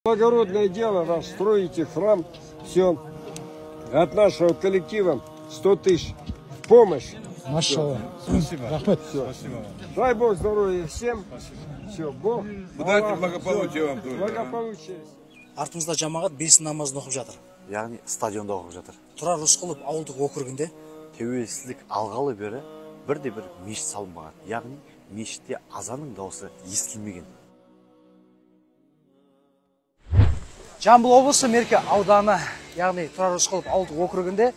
Благородное дело, раз строите храм, все. От нашего коллектива 100 тысяч в помощь. Машалла. Спасибо. Рахмет. Спасибо. Дай Бог здоровья всем. Все, Бог. Удачи, благополучия вам тоже. Благополучия. Артымызда жамағат бес намазын оқып жатыр. Яғни стадионда оқып жатыр. Тұрар Рысқұлов ауылдық округінде Тәуелсіздік алғалы бері бірде-бір мешіт салынбаған. Яғни мешітте азанның дауысы естілмеген. Жамбыл облысы Мерке ауданы, яғни Тұрар Рысқұлов ауылдық округінде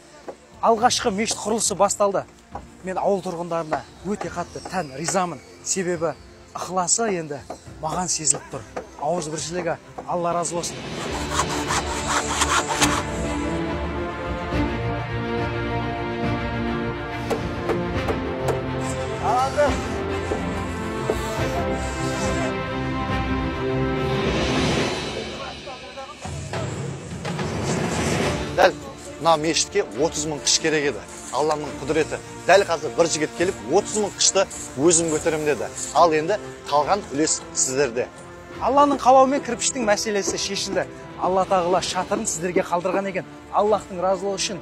алғашқы мешіт құрылысы басталды. Мен ауыл тұрғындарына өте қатты тән ризамын. Себебі ықыласы енді маған сезіліп тұр. Ауыз біршілігі Алла разы болсын. Дәл мына мешітке 30 мың қыш керек еді. Алланың құдіреті. Дәл қазір бір жігіт келіп 30 мың қышты өзім көтерем деді. Ал енді қалған үлес сіздерде. Алланың қалауымен кірпіштің мәселесі шешілді. Алла тағала шатырын сіздерге қалдырған екен. Аллахтың разылығы үшін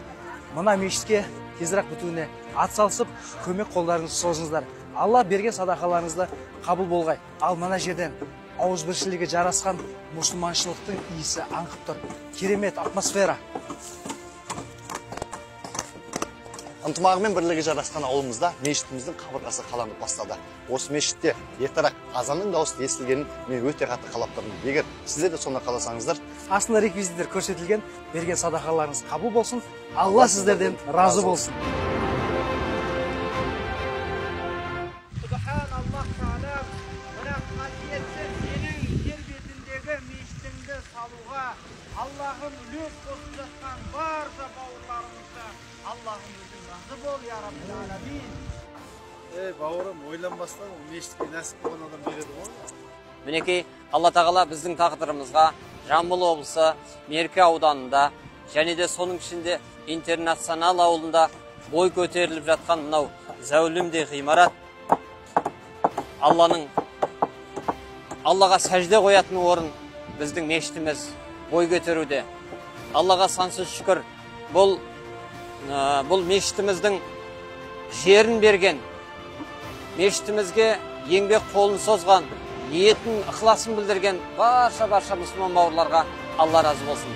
мына мешітке тезірек бітуіне атсалысып, көмек қолдарыңызды созыңыздар. Алла берген садақаларыңызды қабыл болғай. Ал мына жерден ауызбіршілігі жарасқан мұсылманшылықтың иісі аңқып тұр. Керемет атмосфера. Ынтымағымен бірлігі жарасқан ауылымызда мешітіміздің қабырғасы қаланып бастады. Осы мешітте ертарақ азанның дауысы естілгенін мен өте қатты қалап тұрмын. Егер сіздер де соны қаласаңыздар, Астында реквизиттер көрсетілген, берген садақаларыңыз қабыл болсын. Алла сіздерден разы болсын. Subhanallah Teala, mına kasiyetsiz senin yer betindeki meclisinde saluğa, Allah'ın lütf olsun жатқан barca bavurlarımızda Allah'ın özü razı bol ya Rabbil Alamin. Бауырым, ойланбастан мешітке нәсіп болған адам береді ғой. Мінекей, Алла тағала біздің тағдырымызға Жамбыл облысы Мерке ауданында және де соның ішінде интернационал ауылында бой көтеріліп жатқан мынау зәулімдей ғимарат Аллаға сәжде қоятын орын біздің мешітіміз бой көтеруде. Аллаға сансыз шүкір, бұл мешітіміздің жерін берген, мешітімізге еңбек қолын созған, ниетін, ықыласын білдірген барша мұсылман бауырларға Алла разы болсын.